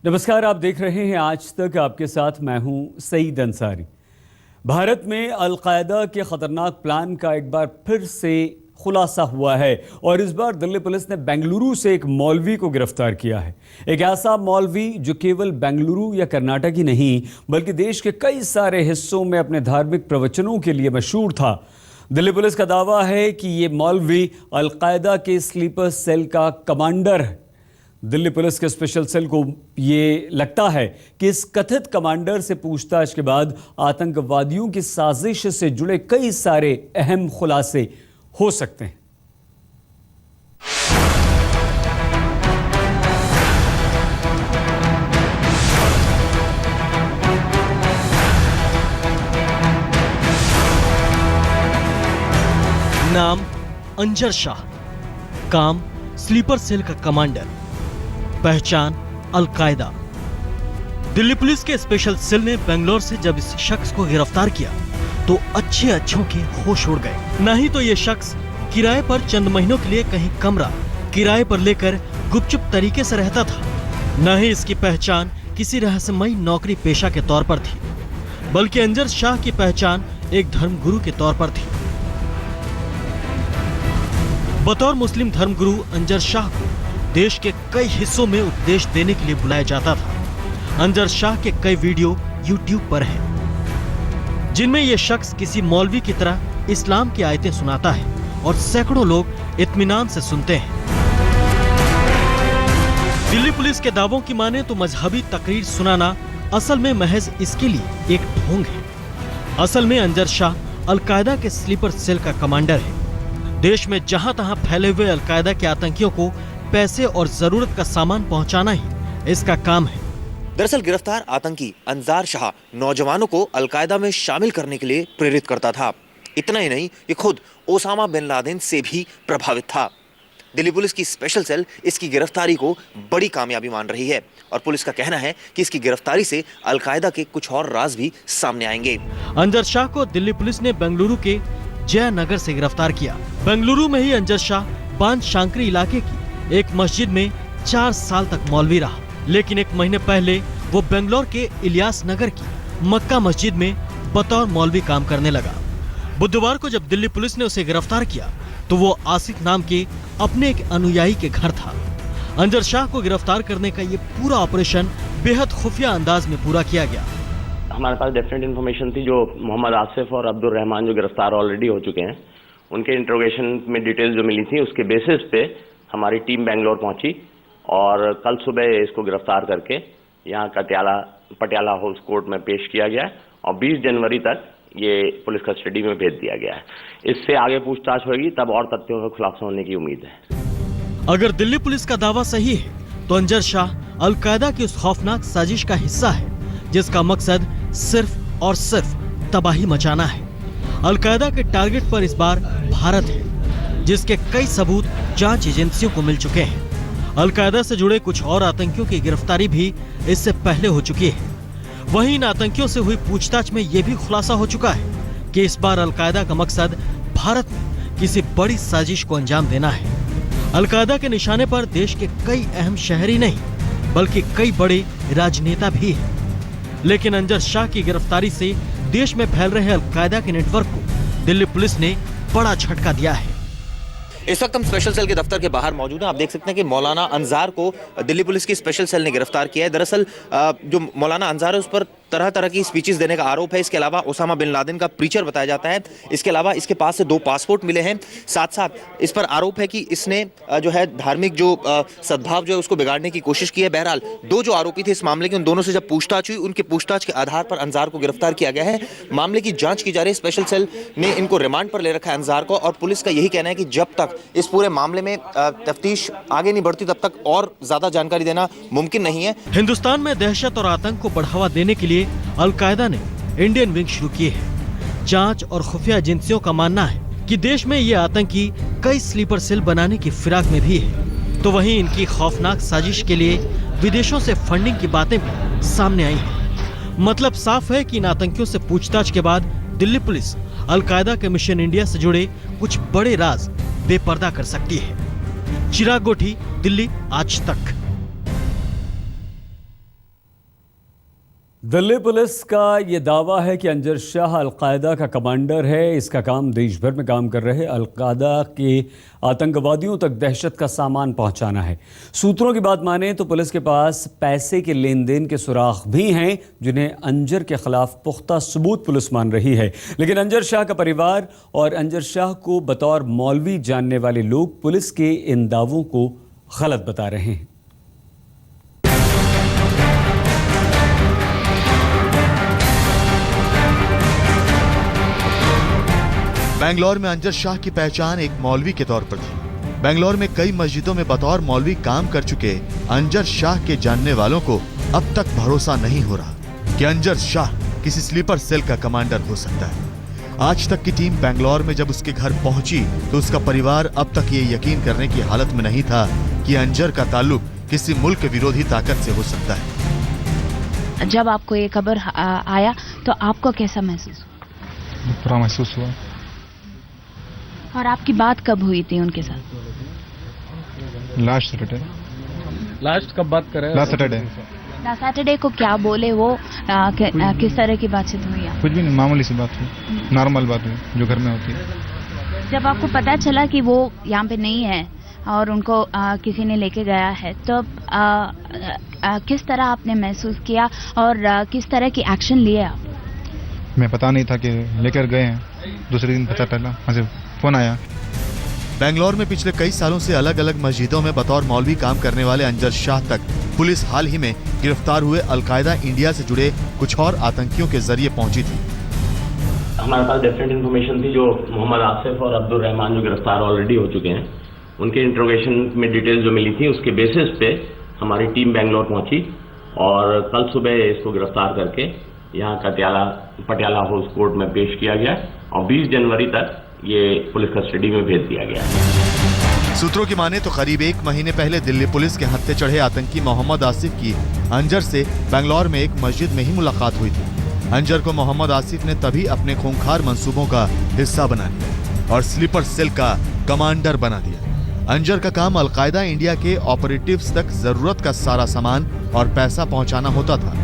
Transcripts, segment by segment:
नमस्कार, आप देख रहे हैं आज तक। आपके साथ मैं हूं सईद अंसारी। भारत में अलकायदा के खतरनाक प्लान का एक बार फिर से खुलासा हुआ है और इस बार दिल्ली पुलिस ने बेंगलुरु से एक मौलवी को गिरफ्तार किया है। एक ऐसा मौलवी जो केवल बेंगलुरु या कर्नाटक ही नहीं बल्कि देश के कई सारे हिस्सों में अपने धार्मिक प्रवचनों के लिए मशहूर था। दिल्ली पुलिस का दावा है कि ये मौलवी अलकायदा के स्लीपर सेल का कमांडर है। दिल्ली पुलिस के स्पेशल सेल को ये लगता है कि इस कथित कमांडर से पूछताछ के बाद आतंकवादियों की साजिश से जुड़े कई सारे अहम खुलासे हो सकते हैं। नाम अंजर शाह, काम स्लीपर सेल का कमांडर, पहचान अलकायदा। दिल्ली पुलिस के स्पेशल सेल ने बेंगलोर से जब इस शख्स को गिरफ्तार किया तो अच्छों के होश उड़ गए। नहीं तो ये शख्स किराए पर चंद महीनों के लिए कहीं कमरा किराए पर लेकर गुपचुप तरीके से रहता था। न ही इसकी पहचान किसी रहस्यमयी नौकरी पेशा के तौर पर थी, बल्कि अंजर शाह की पहचान एक धर्मगुरु के तौर पर थी। बतौर मुस्लिम धर्मगुरु अंजर शाह को देश के कई हिस्सों में उपदेश देने के लिए बुलाया जाता था। अंजर शाह के कई वीडियो YouTube पर हैं, जिनमें यह शख्स किसी मौलवी की तरह इस्लाम की आयतें सुनाता है और सैकड़ों लोग इत्मीनान से सुनते हैं। दिल्ली पुलिस के दावों की माने तो मजहबी तकरीर सुनाना असल में महज इसके लिए एक ढोंग है। असल में अंजर शाह अलकायदा के स्लीपर सेल का कमांडर है। देश में जहां तहां फैले हुए अलकायदा के आतंकियों को पैसे और जरूरत का सामान पहुंचाना ही इसका काम है। दरअसल गिरफ्तार आतंकी अंजार शाह नौजवानों को अलकायदा में शामिल करने के लिए प्रेरित करता था। इतना ही नहीं, ये खुद ओसामा बिन लादेन से भी प्रभावित था। दिल्ली पुलिस की स्पेशल सेल इसकी गिरफ्तारी को बड़ी कामयाबी मान रही है और पुलिस का कहना है कि इसकी गिरफ्तारी से अलकायदा के कुछ और राज भी सामने आएंगे। अंजर शाह को दिल्ली पुलिस ने बेंगलुरु के जयनगर से गिरफ्तार किया। बेंगलुरु में ही अंजर शाह बांध शांकरी इलाके की एक मस्जिद में 4 साल तक मौलवी रहा, लेकिन एक महीने पहले वो बेंगलोर के इलियास नगर की मक्का मस्जिद में बतौर मौलवी काम करने लगा। बुधवार को जब दिल्ली पुलिस ने उसे गिरफ्तार किया तो वो आसिफ नाम के अपने एक अनुयायी के घर था। अंजर शाह को गिरफ्तार करने का ये पूरा ऑपरेशन बेहद खुफिया अंदाज में पूरा किया गया। हमारे पास डेफिनेट इन्फॉर्मेशन थी जो मोहम्मद आसिफ और अब्दुल रहमान जो गिरफ्तार ऑलरेडी हो चुके हैं, उनके इंट्रोगेशन में डिटेल्स जो मिली थी उसके बेसिस पे हमारी टीम बेंगलोर पहुंची और कल सुबह इसको गिरफ्तार करके यहाँ पटियाला हाउस कोर्ट में पेश किया गया और 20 जनवरी तक ये पुलिस कस्टडी में भेज दिया गया है। इससे आगे पूछताछ होगी, तब और तथ्यों का खुलासा होने की उम्मीद है। अगर दिल्ली पुलिस का दावा सही है तो अंजर शाह अलकायदा की उस खौफनाक साजिश का हिस्सा है जिसका मकसद सिर्फ और सिर्फ तबाही मचाना है। अलकायदा के टारगेट पर इस बार भारत है, जिसके कई सबूत जांच एजेंसियों को मिल चुके हैं। अलकायदा से जुड़े कुछ और आतंकियों की गिरफ्तारी भी इससे पहले हो चुकी है। वहीं इन आतंकियों से हुई पूछताछ में यह भी खुलासा हो चुका है कि इस बार अलकायदा का मकसद भारत में किसी बड़ी साजिश को अंजाम देना है। अलकायदा के निशाने पर देश के कई अहम शहरी नहीं बल्कि कई बड़े राजनेता भी हैं। लेकिन अंजर शाह की गिरफ्तारी से देश में फैल रहे अलकायदा के नेटवर्क को दिल्ली पुलिस ने बड़ा झटका दिया है। इस वक्त हम स्पेशल सेल के दफ्तर के बाहर मौजूद हैं। आप देख सकते हैं कि मौलाना अंजार को दिल्ली पुलिस की स्पेशल सेल ने गिरफ्तार किया है। दरअसल जो मौलाना अंजार है उस पर तरह तरह की स्पीचेस देने का आरोप है। इसके अलावा ओसामा बिन लादेन का प्रीचर बताया जाता है। इसके अलावा इसके पास से 2 पासपोर्ट मिले हैं। साथ साथ इस पर आरोप है कि इसने जो है धार्मिक जो सद्भाव जो है उसको बिगाड़ने की कोशिश की है। बहरहाल 2 जो आरोपी थे इस मामले के, उन दोनों से जब पूछताछ हुई, उनके पूछताछ के आधार पर अंजार को गिरफ्तार किया गया है। मामले की जांच की जा रही है। स्पेशल सेल ने इनको रिमांड पर ले रखा है अंजार को, और पुलिस का यही कहना है कि जब तक इस पूरे मामले में तफ्तीश आगे नहीं बढ़ती तब तक और ज्यादा जानकारी देना मुमकिन नहीं है। हिंदुस्तान में दहशत और आतंक को बढ़ावा देने के लिए अलकायदा ने इंडियन विंग शुरू की है। जांच और खुफिया एजेंसियों का मानना है कि देश में ये आतंकी कई स्लीपर सेल बनाने की फिराक में भी है। तो वहीं इनकी खौफनाक साजिश के लिए विदेशों से फंडिंग की बातें भी सामने आई हैं। मतलब साफ है कि इन आतंकियों से पूछताछ के बाद दिल्ली पुलिस अलकायदा के मिशन इंडिया से जुड़े कुछ बड़े राज बेपर्दा कर सकती है। चिराग गोठी, दिल्ली, आज तक। दिल्ली पुलिस का ये दावा है कि अंजर शाह अलकायदा का कमांडर है। इसका काम देश भर में काम कर रहे अलकायदा के आतंकवादियों तक दहशत का सामान पहुंचाना है। सूत्रों की बात माने तो पुलिस के पास पैसे के लेन देन के सुराग भी हैं, जिन्हें अंजर के खिलाफ पुख्ता सबूत पुलिस मान रही है। लेकिन अंजर शाह का परिवार और अंजर शाह को बतौर मौलवी जानने वाले लोग पुलिस के इन दावों को गलत बता रहे हैं। बेंगलोर में अंजर शाह की पहचान एक मौलवी के तौर पर थी। बेंगलोर में कई मस्जिदों में बतौर मौलवी काम कर चुके अंजर शाह के जानने वालों को अब तक भरोसा नहीं हो रहा कि अंजर शाह किसी स्लीपर सेल का कमांडर हो सकता है। आज तक की टीम बेंगलोर में जब उसके घर पहुंची तो उसका परिवार अब तक ये यकीन करने की हालत में नहीं था कि अंजर का ताल्लुक किसी मुल्क विरोधी ताकत से हो सकता है। जब आपको ये खबर आया तो आपको कैसा महसूस हुआ? बुरा महसूस हुआ। और आपकी बात कब हुई थी उनके साथ? Last Saturday. लास्ट कब बात कर रहे हैं? Last Saturday. लास्ट सैटरडे को क्या बोले वो? किस तरह की बातचीत हुई? कुछ भी नहीं, मामूली सी बात हुई, नॉर्मल बात हुई जो घर में होती है। जब आपको पता चला कि वो यहाँ पे नहीं है और उनको किसी ने लेके गया है तो किस तरह आपने महसूस किया और किस तरह की एक्शन लिए आप? मैं पता नहीं था कि लेकर गए हैं। दूसरे दिन पता चला, वहाँ से फोन आया। बेंगलोर में पिछले कई सालों से अलग अलग मस्जिदों में बतौर मौलवी काम करने वाले अंजर शाह तक पुलिस हाल ही में गिरफ्तार हुए अलकायदा इंडिया से जुड़े कुछ और आतंकियों के जरिए पहुंची थी। हमारे पास डिफरेंट इन्फॉर्मेशन थी जो मोहम्मद आसिफ और अब्दुल रहमान जो गिरफ्तार ऑलरेडी हो चुके हैं, उनके इंट्रोगेशन में डिटेल्स जो मिली थी उसके बेसिस पे हमारी टीम बेंगलोर पहुंची और कल सुबह इसको गिरफ्तार करके यहाँ पटियाला हाउस कोर्ट में पेश किया गया और 20 जनवरी तक ये पुलिस कस्टडी में भेज दिया गया। सूत्रों की माने तो करीब एक महीने पहले दिल्ली पुलिस के हत्थे चढ़े आतंकी मोहम्मद आसिफ की अंजर से बेंगलोर में एक मस्जिद में ही मुलाकात हुई थी। अंजर को मोहम्मद आसिफ ने तभी अपने खूंखार मंसूबों का हिस्सा बना लिया और स्लीपर सेल का कमांडर बना दिया। अंजर का काम अलकायदा इंडिया के ऑपरेटिव्स तक जरूरत का सारा सामान और पैसा पहुंचाना होता था।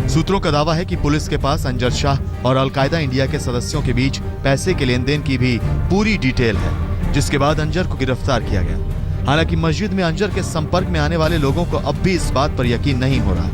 सूत्रों का दावा है कि पुलिस के पास अंजर शाह और अलकायदा इंडिया के सदस्यों के बीच पैसे के लेन देन की भी पूरी डिटेल है, जिसके बाद अंजर को गिरफ्तार किया गया। हालांकि मस्जिद में अंजर के संपर्क में आने वाले लोगों को अब भी इस बात पर यकीन नहीं हो रहा।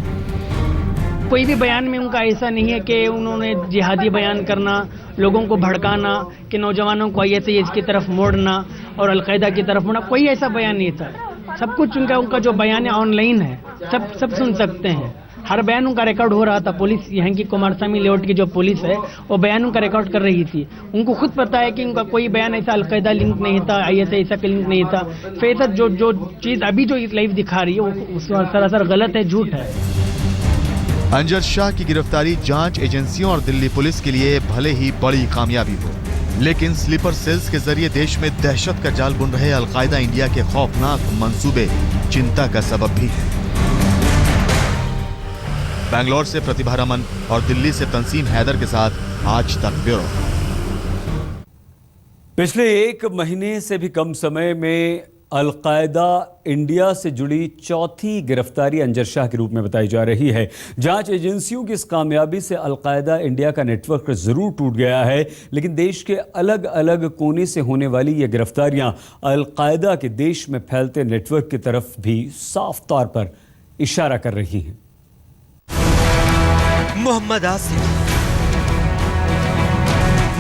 कोई भी बयान में उनका ऐसा नहीं है कि उन्होंने जिहादी बयान करना, लोगों को भड़काना, कि नौजवानों को ISIS की तरफ मोड़ना और अलकायदा की तरफ मोड़ना, कोई ऐसा बयान नहीं था। सब कुछ उनका जो बयान है ऑनलाइन है, सब सुन सकते हैं। हर बयान उनका रिकॉर्ड हो रहा था। पुलिस यहाँ की कुमारस्वामी लेआउट की जो पुलिस है वो बयान उनका रिकॉर्ड कर रही थी। उनको खुद पता है कि उनका कोई बयान ऐसा अलकायदा लिंक नहीं था, ISIS ऐसा लिंक नहीं था। फिर जो चीज अभी जो लाइव दिखा रही है वो सरासर गलत है, झूठ है। अंजर शाह की गिरफ्तारी जांच एजेंसियों और दिल्ली पुलिस के लिए भले ही बड़ी कामयाबी हो, लेकिन स्लीपर सेल्स के जरिए देश में दहशत का जाल बुन रहे अलकायदा इंडिया के खौफनाक मंसूबे चिंता का सबब भी है। बेंगलोर से प्रतिभा रमन और दिल्ली से तंसीम हैदर के साथ आज तक ब्यूरो। पिछले एक महीने से भी कम समय में अलकायदा इंडिया से जुड़ी चौथी गिरफ्तारी अंजर शाह के रूप में बताई जा रही है। जांच एजेंसियों की इस कामयाबी से अलकायदा इंडिया का नेटवर्क जरूर टूट गया है, लेकिन देश के अलग अलग कोने से होने वाली ये गिरफ्तारियां अलकायदा के देश में फैलते नेटवर्क की तरफ भी साफ तौर पर इशारा कर रही हैं। मोहम्मद आसिफ,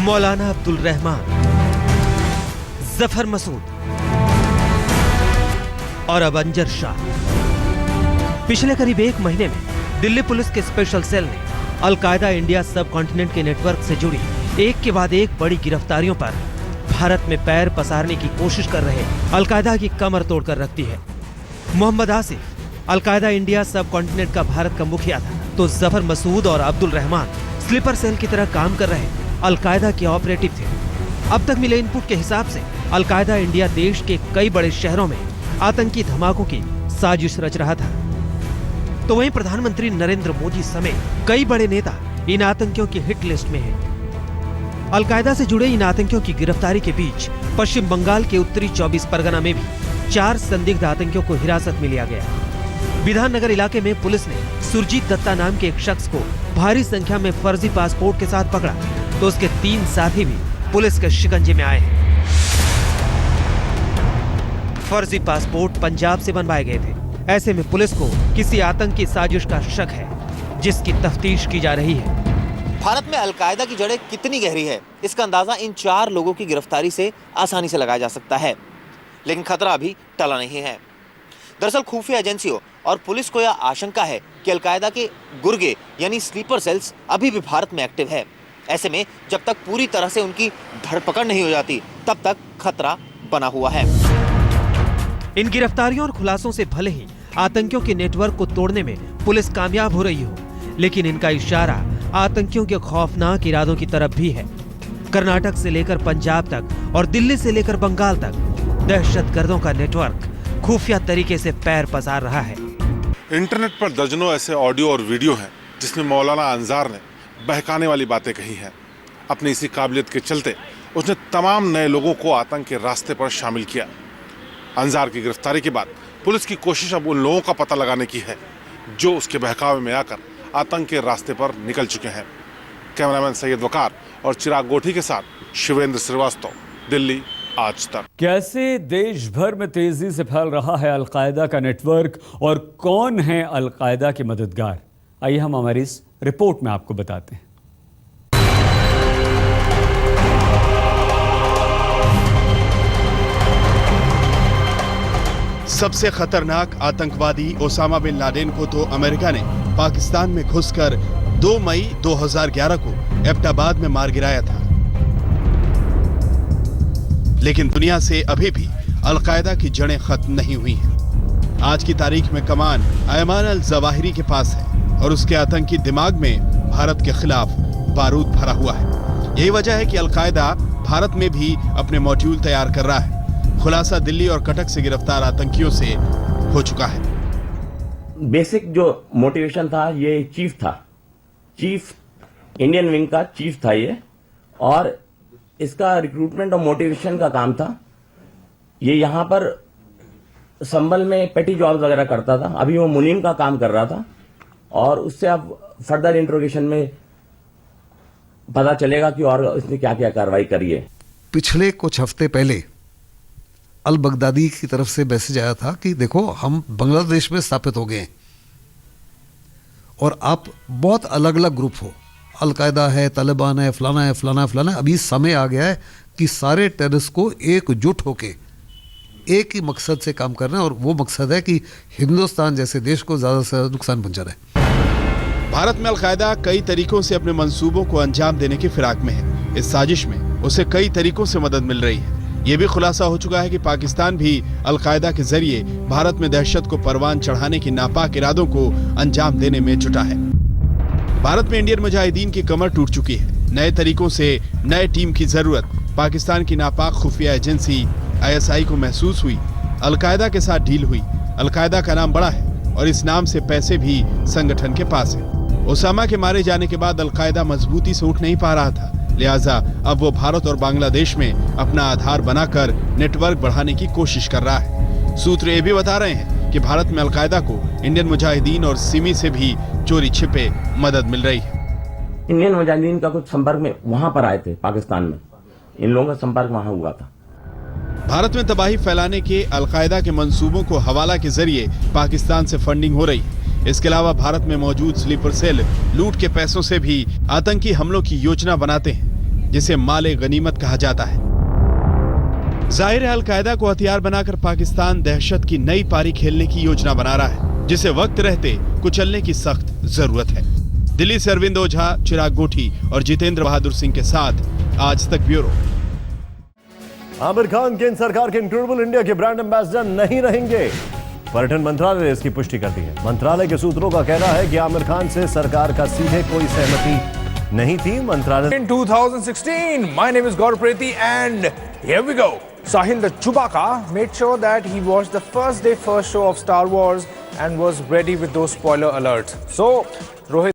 मौलाना अब्दुल रहमान, जफर मसूद और अब अंजर शाह। पिछले करीब एक महीने में दिल्ली पुलिस के स्पेशल सेल ने अलकायदा इंडिया सब कॉन्टिनेंट के नेटवर्क से जुड़ी एक के बाद एक बड़ी गिरफ्तारियों पर भारत में पैर पसारने की कोशिश कर रहे अलकायदा की कमर तोड़कर रख दी है। मोहम्मद आसिफ अलकायदा इंडिया सब कॉन्टिनेंट का भारत का मुखिया था, तो जफर मसूद और अब्दुल रहमान स्लीपर सेल की तरह काम कर रहे अलकायदा के ऑपरेटिव थे। अब तक मिले इनपुट के हिसाब से अलकायदा इंडिया देश के कई बड़े शहरों में आतंकी धमाकों की साजिश रच रहा था। तो वहीं प्रधानमंत्री नरेंद्र मोदी समेत कई बड़े नेता इन आतंकियों की हिट लिस्ट में हैं। अलकायदा से जुड़े इन आतंकियों की गिरफ्तारी के बीच पश्चिम बंगाल के उत्तरी 24 परगना में भी 4 संदिग्ध आतंकियों को हिरासत में लिया गया। विधाननगर इलाके में पुलिस ने सुरजीत दत्ता नाम के एक शख्स को भारी संख्या में फर्जी पासपोर्ट के साथ पकड़ा, तो उसके 3 साथी भी पुलिस के शिकंजे में आए हैं। फर्जी पासपोर्ट पंजाब से बनवाए गए थे। ऐसे में पुलिस को किसी आतंकी साजिश का शक है, जिसकी तफ्तीश की जा रही है। भारत में अलकायदा की जड़ें कितनी गहरी है, इसका अंदाजा इन 4 लोगों की गिरफ्तारी से आसानी से लगाया जा सकता है। लेकिन खतरा अभी टला नहीं है। दरअसल खुफिया एजेंसियों और पुलिस को यह आशंका है कि अलकायदा के गुर्गे यानी स्लीपर सेल्स अभी भी भारत में एक्टिव है। ऐसे में जब तक पूरी तरह से उनकी धरपकड़ नहीं हो जाती, तब तक खतरा बना हुआ है। इन गिरफ्तारियों और खुलासों से भले ही आतंकियों के नेटवर्क को तोड़ने में पुलिस कामयाब हो रही हो, लेकिन इनका इशारा आतंकियों के खौफनाक इरादों की तरफ भी है। कर्नाटक से लेकर पंजाब तक और दिल्ली से लेकर बंगाल तक दहशतगर्दों का नेटवर्क खुफिया तरीके से पैर पसार रहा है। इंटरनेट पर दर्जनों ऐसे ऑडियो और वीडियो हैं जिसमें मौलाना अंजार ने बहकाने वाली बातें कही हैं। अपनी इसी काबिलियत के चलते उसने तमाम नए लोगों को आतंक के रास्ते पर शामिल किया। अंजार की गिरफ्तारी के बाद पुलिस की कोशिश अब उन लोगों का पता लगाने की है जो उसके बहकावे में आकर आतंक के रास्ते पर निकल चुके हैं। कैमरामैन सैयद वकार और चिराग गोठी के साथ शिवेंद्र श्रीवास्तव, दिल्ली आज तक। कैसे देश भर में तेजी से फैल रहा है अलकायदा का नेटवर्क और कौन है अलकायदा के मददगार, आइए हम हमारी इस रिपोर्ट में आपको बताते हैं। सबसे खतरनाक आतंकवादी ओसामा बिन लादेन को तो अमेरिका ने पाकिस्तान में घुसकर 2 मई 2011 को एबटाबाद में मार गिराया था। लेकिन दुनिया से अभी भी अलकायदा की जड़ें खत्म नहीं हुई हैं। आज की तारीख में कमान अयमान अल जवाहिरी के पास है और उसके आतंकी दिमाग में भारत के खिलाफ बारूद भरा हुआ है। यही वजह है कि अलकायदा भारत में भी अपने मॉड्यूल तैयार कर रहा है। खुलासा दिल्ली और कटक से गिरफ्तार आतंकियों से हो चुका है। बेसिक जो मोटिवेशन था, ये चीफ इंडियन विंग का चीफ था ये, और इसका रिक्रूटमेंट और मोटिवेशन का काम था। ये यहाँ पर संभल में पेटी जॉब्स वगैरह करता था। अभी वो मुनीम का काम कर रहा था और उससे अब फर्दर इंट्रोगेशन में पता चलेगा कि और इसने क्या क्या कार्रवाई करी है। पिछले कुछ हफ्ते पहले अल बगदादी की तरफ से मैसेज आया था कि देखो हम बांग्लादेश में स्थापित हो गए और आप बहुत अलग अलग ग्रुप हो, अलकायदा है, तालिबान है, फलाना है, फलाना है, फलाना है। अभी समय आ गया है कि सारे टेररिस्ट को एकजुट होके एक ही मकसद से काम करना है, और वो मकसद है कि हिंदुस्तान जैसे देश को ज़्यादा से ज़्यादा नुकसान पहुंचाना है। भारत में अलकायदा कई तरीकों से अपने मंसूबों को अंजाम देने की फिराक में है। इस साजिश में उसे कई तरीकों से मदद मिल रही है। ये भी खुलासा हो चुका है कि पाकिस्तान भी अलकायदा के जरिए भारत में दहशत को परवान चढ़ाने की नापाक इरादों को अंजाम देने में जुटा है। भारत में इंडियन मुजाहिदीन की कमर टूट चुकी है। नए तरीकों से नए टीम की जरूरत पाकिस्तान की नापाक खुफिया एजेंसी ISI को महसूस हुई। अलकायदा के साथ डील हुई। अलकायदा का नाम बड़ा है और इस नाम से पैसे भी संगठन के पास है। ओसामा के मारे जाने के बाद अलकायदा मजबूती से उठ नहीं पा रहा था, लिहाजा अब वो भारत और बांग्लादेश में अपना आधार बनाकर नेटवर्क बढ़ाने की कोशिश कर रहा है। सूत्र ये भी बता रहे हैं कि भारत में अलकायदा को इंडियन मुजाहिदीन और सिमी से भी चोरी छिपे मदद मिल रही है। इंडियन मुजाहिदीन का कुछ संपर्क में वहां पर आए थे पाकिस्तान में, इन लोगों का संपर्क वहां हुआ था। भारत में तबाही फैलाने के अलकायदा के मंसूबों को हवाला के जरिए पाकिस्तान से फंडिंग हो रही है। इसके अलावा भारत में मौजूद स्लीपर सेल लूट के पैसों से भी आतंकी हमलों की योजना बनाते हैं, जिसे माले गनीमत कहा जाता है। जाहिर है अलकायदा को हथियार बनाकर पाकिस्तान दहशत की नई पारी खेलने की योजना बना रहा है, जिसे वक्त रहते कुचलने की सख्त जरूरत है। दिल्ली से अरविंद ओझा, चिराग गोठी और जितेंद्र बहादुर सिंह के साथ आज तक ब्यूरो। आमिर खान केंद्र सरकार के इनक्रेडिबल इंडिया के ब्रांड एम्बेसडर नहीं रहेंगे। पर्यटन मंत्रालय ने इसकी पुष्टि कर दी है। मंत्रालय के सूत्रों का कहना है कि आमिर खान से सरकार का सीधे कोई सहमति नहीं थी। मंत्रालय In 2016, my name is Gaurav Preti and here we go. Sahil the Chewbacca made sure that he watched the first day first show of Star Wars and was ready with those spoiler alerts. So, Rohit